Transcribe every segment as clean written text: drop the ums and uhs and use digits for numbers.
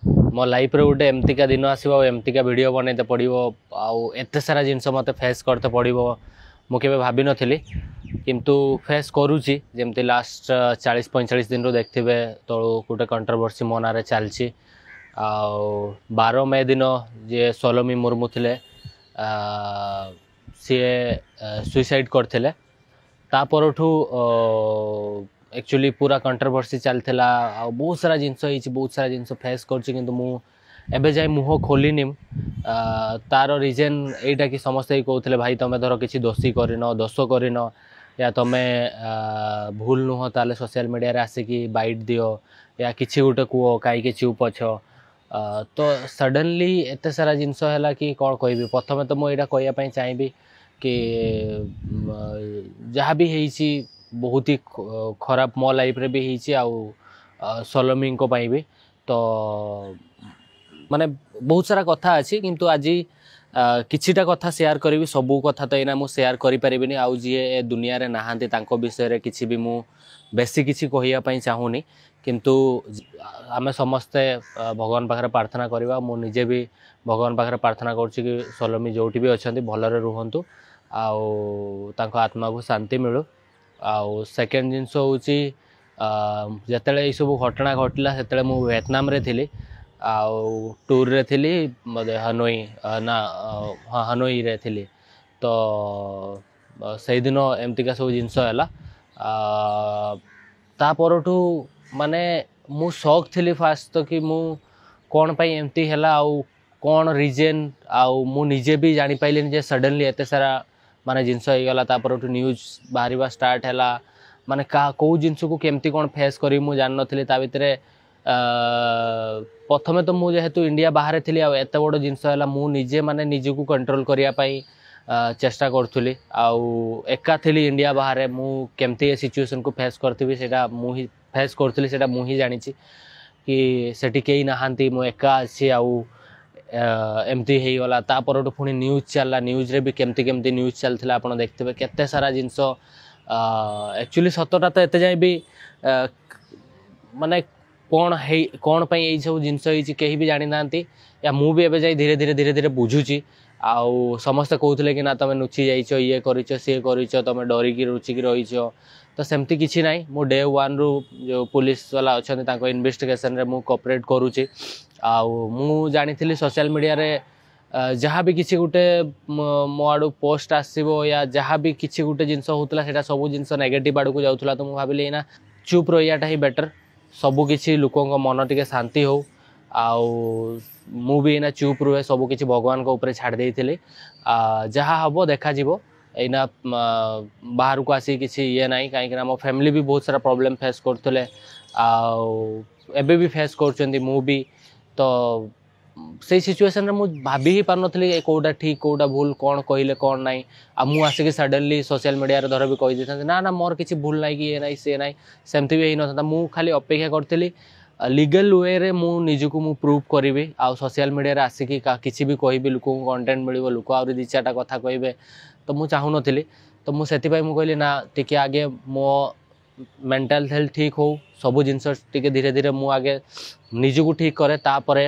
मो लाइफ रे गोटे एमतीका दिन आसो एमतीका वीडियो बनते पड़ो आते सारा जिनस मत फेस करते पड़ो मुझे भाभी नी किंतु फेस करुच्ची जमती लास्ट 40-45 दिन रू देखिए तलू गोटे कंट्रोवर्सी मो ना चलती 12 मई दिन जे सोलोमी मुर्मू थे सी सुइसाइड करते तापरठू एक्चुअली पूरा कंट्रोवर्सी चलता बहुत सारा जिनस बहुत सारा जिनस फेस कर जाए मुह खोलनी तार रिजन यहीटा कि समस्ते कहते भाई तुम धर किसी दोषी करन दोष करन या तुम्हें भूल नुह ताले सोशल मीडिया आसिकी बाइट दियो या किसी गोटे कह कहीं चुप अछ तो सडनली एत सारा जिनस है कि कौन कह प्रथम तो मुझे कहवाई चाहिए कि जहाँ भी है बहुत ही खराब मो लाइफ रे भी है सोलोमी भी तो माने बहुत सारा कथा अच्छी किंतु आज किछिटा कथा शेयर करी सबू कथा तो यहाँ मुझे शेयर करें आउ जी दुनिया रे नहांती तांको विषय किसी भी मु बेसी किसी कहवाई चाहूनी किंतु आमे समस्ते भगवान पाखे प्रार्थना करवा मु निजे भी भगवान पाखे प्रार्थना करुच्ची कि सोलोमी जोटी भी अच्छा भलरे रुहतु आत्मा को शांति मिलू आउ सेकेंड जिनस हूँ जिते सब घटना घटला से मु वियतनाम रे थी आउ टूर रे थी हनोई ना हाँ हनोई रे थी तो से दिन एमतीका सब जिनस है तापरठू माने मु शौक थी फास्ट तो कि मु कौन पाई एमती है आउ कौन रिजन आउ मु निजे भी जानी पाइलिनी जे सडनली एते सारा माने जिनस होगला तापरठू न्यूज बाहर स्टार्ट है माने कौ जिनस को केमती कौन फेस करी मु जान नथली ता भितरे प्रथमे तो मुझे जेहेतु इंडिया बाहर थी एत बड़ जिनस है मु निजे माने निजको कंट्रोल करने चेष्टा करूली आउ एका थी इंडिया बाहर मु केमती ए सिचुएशन को फेस करथिबी सेटा मु ही फेस करूली सेटा मु ही जानी कि सेठी केही नहांती मु एका अच्छी आउ एमती हो गला तापर पुणी न्यूज चलला न्यूज रे भी केमती केमती न्यूज चलता आप देखते केते सारा जिनस एक्चुअली सतटा तो एते जाए भी माने कौन पाई यही सब जिनस कहीं भी जानी ना या मु भी एबे जाई धीरे धीरे धीरे धीरे बुझुची आउ समस्ते कहते कि ना तुम नुची जाइच ये कर सी कर तुम डरिकी रुचिकी रही तो सेमती किसी ना मु डे वन रु जो पुलिस वाला अच्छा इन्वेस्टिगेशन रे मु कोऑपरेट करुच्ची आउ मु जानी सोशल मीडिया रे जहाँ भी किसी गोटे मो आड़ू पोस्ट आसो या जहाँ भी किसी गोटे जिनस होता है सब जिनस नेगेटिव आड़ को जाऊला तो मुझे भाविली ना चुप रहीटा ही बेटर सबू किसी लोकों मन टे शांति हो आउ मु भी ना चुप रुहे सब किसी भगवान को ऊपर छाड़ देइथिली जहाँ हम देखा एना बाहर को आसी किसी ये ना कहीं मो फैमिली भी बहुत सारा प्रॉब्लम फेस करते एबे भी फेस कर मु भी तो से सिचुएशन मु भाभी ही पार नी कौटा ठीक कौटा भूल कौन कहले कौन ना आ मु आसिक सडनली सोशल मीडिया रे धर भी कही देता ना ना मोर किसी भूल ना कि ये ना सी ना सेमती भी होता मु खाली अपेक्षा करी लीगल वे रे मु निजको मु प्रूव करी आ सोशल मीडिया रे आसिकी किसी भी कहि लोक कंटेंट मिल लोक आ दी चार्टा कथा कहे तो मु चाहू नी तो मुझे कहली ना टिके आगे मो मेंटल हेल्थ ठीक हो सब जिनस टिके धीरे धीरे मु आगे निजको ठीक करे तापरे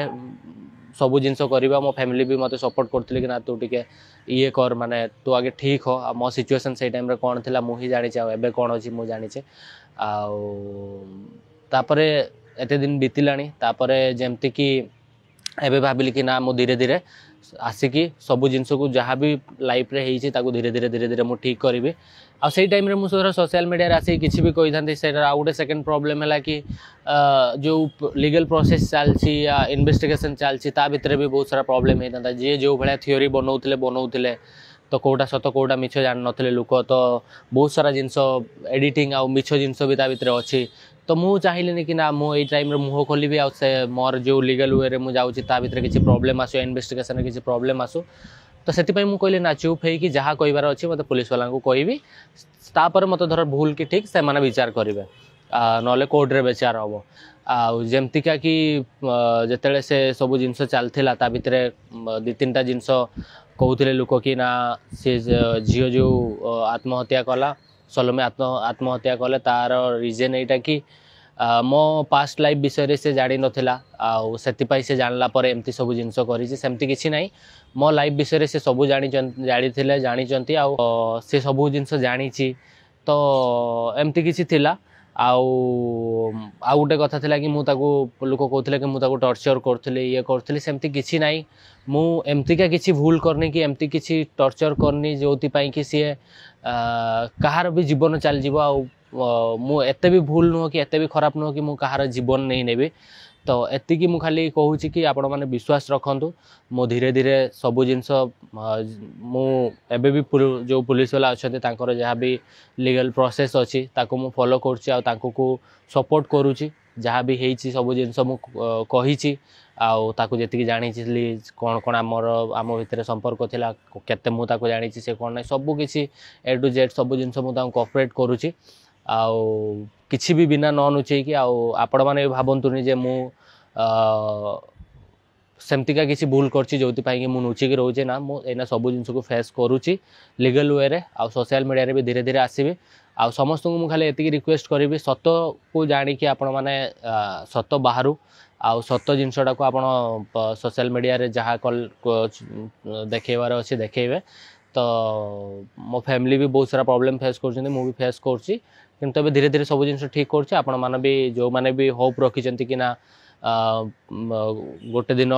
सब जिनस करवा मो फैमिली भी मत सपोर्ट करते कि ना तू टिके ये कर माने तू आगे ठीक हो मो सिचुएशन से टाइम रे कौन थी मुझे जानी एबे कौन अच्छी मुझे जानी तापरे एते दिन बीतलानी तापरे जेमती कि एबे भाविली कि ना मु धीरे धीरे आसिकी सब जिनस को जहाँ भी लाइफ रे होइछि ताको धीरे धीरे धीरे धीरे मु ठीक करी आ से टाइम रे मुझे सोशल मीडिया रे आसिक किसी भी कही था से आउ गोटे सेकेंड प्रॉब्लम है कि जो लीगल प्रोसेस चलती या इन्वेस्टिगेशन चलती ता भितर भी बहुत सारा प्रॉब्लम होता था जी जो भाया थ्योरी बनाऊले तो कौटा सत कौटा मिछ जान नथिले लोक तो बहुत सारा जिनस एडिटिंग आउ मिछ जिनस भी ता भितर अच्छी तो मु चाहिए कि ना मु टाइम रे मुह खोलि आ मोर जो लीगल वे रे मु जाउची ता भितर किसी प्रॉब्लम आसो इन्वेस्टिगेशन किसी प्रॉब्लम आसो तो से मु कहली ना चुप है कि जहाँ कहबार अच्छी मत पुलिस वाला को कहबी तापर मत धर भूल कि ठीक से माने विचार करेंगे ना कोर्ट रे विचार हम आमतीका कि जिते से सब जिनस चलता ता भितर दी तीन जिनस कहते लोक कि ना सी झील जो आत्महत्या कला सोलोमी आत्महत्या कले तार रिजन यहाँ कि मो पास्ट लाइफ विषय से जानी नथिला आउ सेतिपाई से जानला पर एमती सब जिनस करिछि सेमती किछि नाही मो लाइफ विषय से सब जानी थिले जानी चंती आउ से सब जिनस जानिछि तो एमती किछि थिला आउ गोटे कथा थिला कि मु ताको लोक कहथिले कि मु ताको टॉर्चर करथिले ये करथिले सेमती किछि नाही मु एमती का किछि भूल करनी कि एमती किछि टॉर्चर करनी जोति पई कि सी कहार भी जीवन चल जीवो आउ मु एते भी भूल नुह कि एते भी खराब नुह कि मु कहार जीवन नहीं नेबी तो एति कि मु खाली कहूची कि आपण माने विश्वास रखंतु मो धीरे धीरे सब जिनस मु एबे भी जो पुलिस वाला अच्छे तांकर जहाँ भी लीगल प्रोसेस अच्छी ताको मु फॉलो करुच्ची आ तांको को सपोर्ट करुच्ची जहाँ भी हेची सब जिनस मु कहिची आउ ताको जेतिकी जानिछि कोन कोन आम भितर संपर्क थिला केते मु ताको जानिछि से कोन नै सब किछि ए टू जेड सब जिनस मु ताको कोऑपरेट करुच्ची आउ किछि भी बिना न नुचै कि आउ आपण माने भाबंतुनी जे मु सेमतिका किसी भूल करछि जोति पाई कि मु नुची कि रहउचे ना मु एना सब जिंस को फेस करूची लीगल वे रे आ सोशल मीडिया रे भी धीरे धीरे आसीबे आ समस्त को मु खाली एतिकी रिक्वेस्ट करिवि सत को जानि कि आपण माने सत बाहरु आ सत जिनसटा को आपण सोशल मीडिया रे जहा कल देखेबार अछि देखेबे तो मो फैमिली भी बहुत सारा प्रॉब्लम फेस करछन मु भी फेस करछि किंतु अब धीरे धीरे सब जिनस ठीक करछि आपण माने भी जो माने भी होप रखिचंती कि ना गोटे दिन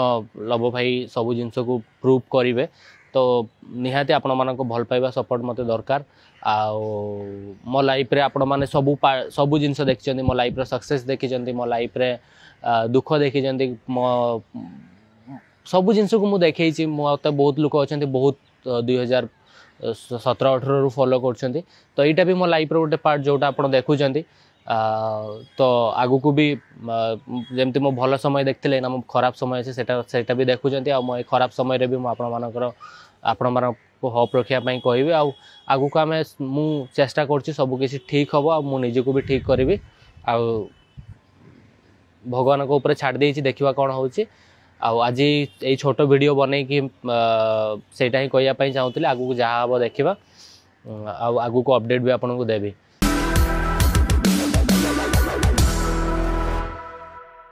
लव भाई सब जिनस को प्रूव करेंगे तो निहाती आपण मानक भल पाइबा सपोर्ट मते दरकार आ मो लाइफ रे आपण माने सब जिनस देखिचंती मो लाइफ रे सक्सेस देखिचंती मो लाइफ रे दुख देखिचंती मो सब जिनस को मु देखैछि मते बहुत लोक अछंती बहुत 2017-18 रु फॉलो करछंती तो एटा भी मो लाइफ रे गोटे पार्ट जोटा आपण देखुचंती तो आगु को भी जमती मो भल समय देखते ना मो खराब समय अच्छे सेटा भी देखुंत आ मो खराब समय रे भी मो आपण मान को होप रखिया पई कहबी आगु को आमे मु चेष्टा करछि सब किछि ठीक हबो आ मु निजे को भी ठीक करबी आ भगवान को ऊपर छाड़ देछि देखिबा कोन होछि आ आज ए छोटो वीडियो बनै कि सेटा ही कहया पई चाहूतले आगु को जहा हबो देखिबा आ आगु को अपडेट भी आपन को देबी।